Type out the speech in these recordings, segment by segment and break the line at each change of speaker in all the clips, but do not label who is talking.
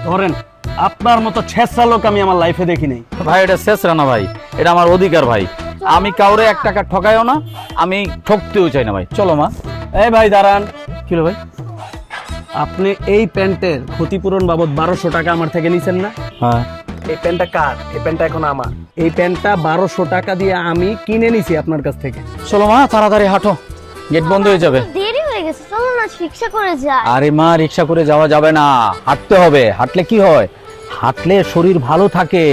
ধরেন আপনার মতো ছেঁচড়া লোক আমি আমার লাইফে দেখি নাই।
ভাই এটা ছেঁচড়া না ভাই, এটা আমার অধিকার ভাই। আমি কাউরে 1 টাকা ঠকাইও না, আমি ঠকতেও চাই না ভাই। চলো মা।
এই ভাই দাঁড়ান,
কি হলো ভাই?
আপনি এই প্যান্টের ক্ষতিপূরণ বাবদ 1200 টাকা আমার থেকে নিছেন না?
হ্যাঁ।
এই প্যান্টটা কার? এই প্যান্টটা এখন আমার। এই প্যান্টটা 1200 টাকা দিয়ে আমি কিনে নিছি আপনার কাছ থেকে।
চলো মা, তাড়াতাড়ি হাঁটো, গেট বন্ধ হয়ে যাবে।
দেরি হয়ে গেছে, চলো না রিকশা করে যাই।
আরে মা, রিক্সা করে যাওয়া যাবে না, হাঁটতে হবে। হাঁটলে কি হয়? হাঁটলে শরীর ভালো থাকে,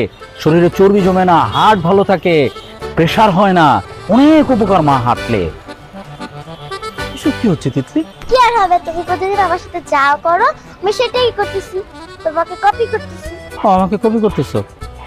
শরীরে চর্বি জমে না, হার্ট ভালো থাকে, প্রেসার হয় না, অনেক উপকার মা হাঁটলে। এসব কি হচ্ছে তিতলি?
কি আর হবে, তুমি প্রতিদিন আমার সাথে যা করো আমি সেটাই করতেছি, তোমাকে কপি করতেছি।
আমাকে কপি করতেছো,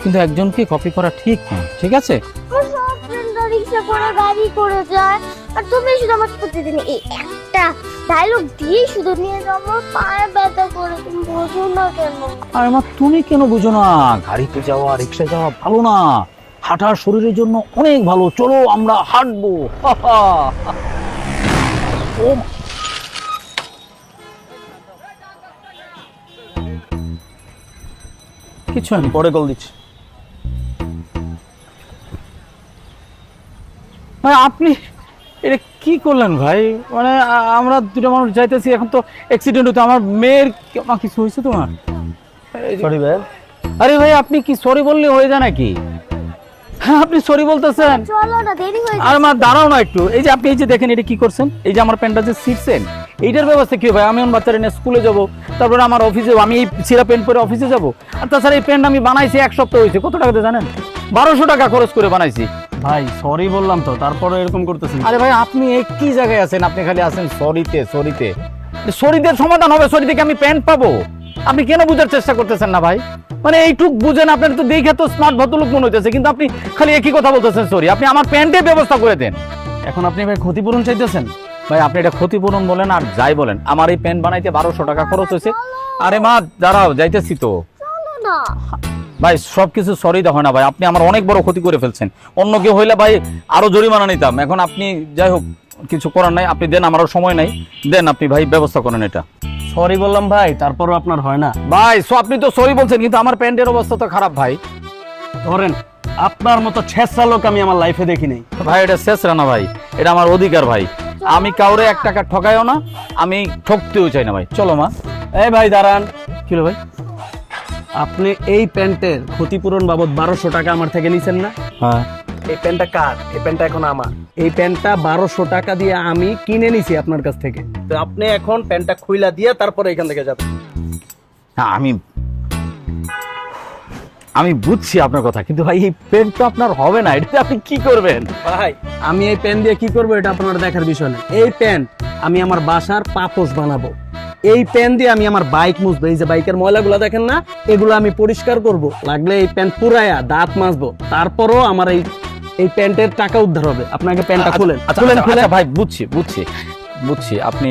কিন্তু একজনকে কপি করা ঠিক না, ঠিক আছে?
আমার সব ফ্রেন্ডরা রিকশা করে গাড়ি করে যায়, আর তুমি শুধু আমাকে প্রতিদিন এই একটা ডায়লগ দিয়ে শুধু নিয়ে যাও। আমার পায়ে ব্যথা করে, তুমি বোঝো না কেন?
আরে মা, তুমি কেন বুঝো না? গাড়িতে যাওয়া, রিক্সায় যাওয়া ভালো না, হাঁটা শরীরের জন্য অনেক ভালো। চলো আমরা হাঁটবো। ও কিছু আমি
পরে কল দিচ্ছি।
মানে আপনি এটা কি করলেন ভাই? মানে আমরা দুটো মানুষ যাইতেছি, এখন তো অ্যাক্সিডেন্ট হতো। আমার মেয়ের কিছু হয়েছে তোমার?
সরি ভাই।
আরে ভাই, আপনি কি সরি বললে হয়ে যায় নাকি? হ্যাঁ, আপনি সরি বলতেছেন।
চলো না, দেরি হয়ে
আর মা দাঁড়াও না একটু। এই যে আপনি এই যে দেখেন, এটা কি করছেন? এই যে আমার প্যান্টটা যে ছিঁড়ছেন, এইটার ব্যবস্থা কি ভাই? আমি আমার বাচ্চারা নিয়ে স্কুলে যাব, তারপরে আমার অফিসে, আমি এই ছিঁড়া প্যান্ট পরে অফিসে যাব। আর তাছাড়া এই প্যান্ট আমি বানাইছি 1 সপ্তাহ হয়েছে। কত টাকাতে জানেন? 1200 টাকা খরচ করে বানাইছি।
ভাই সরি বললাম তো, তারপরে এরকম করতেছেন।
আরে ভাই, আপনি কি জায়গায় আছেন? আপনি খালি আছেন সরিতে সরিতে। সরিতে সমাধান হবে? সরি থেকে আমি প্যান্ট পাবো? আপনি কেন বুঝার চেষ্টা করতেছেন না ভাই? মানে এইটুক বুঝেন, আপনার তো দেখে তো স্মার্ট ভদ্রলোক মনে হইতেছে, কিন্তু আপনি খালি একই কথা বলতেছেন সরি। আপনি আমার প্যান্টের ব্যবস্থা করে দেন।
এখন আপনি ভাই ক্ষতিপূরণ চাইতেছেন?
ভাই আপনি এটা ক্ষতিপূরণ বলেন আর যাই বলেন, আমার এই প্যান্ট বানাইতে 1200 টাকা খরচ হয়েছে। আরে মা দাঁড়াও, যাইতেছি তো।
চলো না।
ভাই সবকিছু সরি দেখো না ভাই, আপনি আমার অনেক বড় ক্ষতি করে ফেলছেন। অন্য কেউ হইলে ভাই আরো জরিমানা নিতাম। এখন আপনি যাই হোক, কিছু করার নাই, আপনি দেন, আমারও সময় নাই, দেন আপনি ভাই ব্যবস্থা করেন এটা।
সরি বললাম ভাই, তারপরও আপনার হয় না।
ভাই আপনি তো সরি বলছেন, কিন্তু আমার প্যান্টের অবস্থা তো খারাপ ভাই।
ধরেন আপনার মতো ছেঁচড়া লোক আমি আমার লাইফে দেখি নাই।
ভাই এটা ছেঁচড়া না ভাই, এটা আমার অধিকার ভাই। আমি কাউরে 1 টাকা ঠকাইও না, আমি ঠকতেও চাই না ভাই। চলো মা।
এই ভাই দাঁড়ান,
কি হলো ভাই?
আপনি এই প্যান্টের ক্ষতিপূরণ বাবদ 1200 টাকা আমার থেকে নিছেন না?
হ্যাঁ।
এই প্যান্টটা কার? এই প্যান্টটা এখন আমার। এই প্যান্টটা 1200 টাকা দিয়ে আমি কিনে নিছি আপনার কাছ থেকে। তো আপনি এখন প্যান্টটা খুইলা দিয়ে তারপরে এখান থেকে যাবেন।
হ্যাঁ, আমি বুঝছি আপনার কথা, কিন্তু ভাই এই প্যান্ট তো আপনার হবে না, এটা আপনি কি করবেন?
ভাই আমি এই প্যান্ট দিয়ে কি করবো এটা আপনার দেখার বিষয় না। এই প্যান্ট আমি আমার বাসার পাপোশ বানাবো। এই প্যান্ট দিয়ে আমি আমার বাইক মুছবো। এই যে বাইকের ময়লাগুলো দেখেন না, এগুলো আমি পরিষ্কার করব। লাগলে এই প্যান্ট পুরায়া দাঁত মাজবো, তারপরও আমার এই প্যান্টের টাকা উদ্ধার হবে। আপনাকে প্যান্টটা খুলেন।
খুলেন খুলেন ভাই। বুঝছি আপনি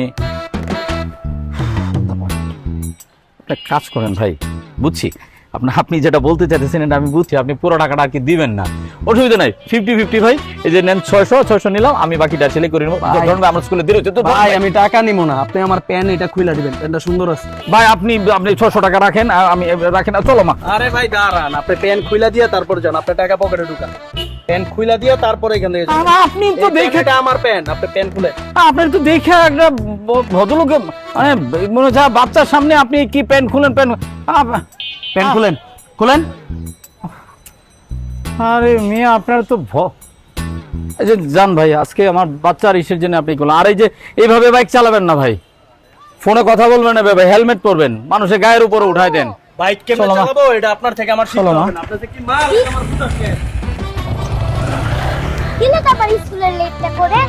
একটা কাজ করেন ভাই, বুঝছি আপনি যেটা বলতে চাইতেছেন, এটা আমি বুঝছি। আপনি পুরো টাকাটা আর কি দিবেন না, অসুবিধা নাই। 50-50 ভাই। এই যে নেন 600 নিলাম, আমি বাকিটা ছেলে করে নেবো। ধরুন আমার স্কুলে দিলে তো
ভাই আমি টাকা নিবো না, আপনি আমার প্যান্ট এটা খুলে দিবেন। প্যান্টটা সুন্দর আছে
ভাই। আপনি 600 টাকা রাখেন, আমি রাখেন। চলো মা।
আরে ভাই দাঁড়ান, আপনি প্যান্ট খুলে দিয়ে তারপর যান। আপনি টাকা পকেটে ঢুকান, প্যান্ট খুলে দিয়ে তারপরে এখান থেকে যান।
আপনি তো দেখে,
এটা আমার প্যান্ট, আপনি প্যান্ট খুলে।
আপনার তো দেখে একটা ভদ্রলোক মানে মনে হচ্ছে বাচ্চার সামনে আপনি কি প্যান্ট খুলেন?
প্যান্ট খুলেন।
আরে মিয়া, আপনার তো এই যে যান ভাই, আজকে আমার বাচ্চার ইসের জন্য আপনি করলেন। আর এই যে এইভাবে বাইক চালাবেন না ভাই, ফোনে কথা বলবেন না ভাই, হেলমেট পরবেন, মানুষের গায়ের উপরে উঠাই দেন।
বাইক কেমনে চালাবো এটা আপনার থেকে আমার শিখতে হবে না। আপনাদের কি মাল আমার বুঝাচ্ছে?
দিলে তারপর স্কুলের লেটটা করে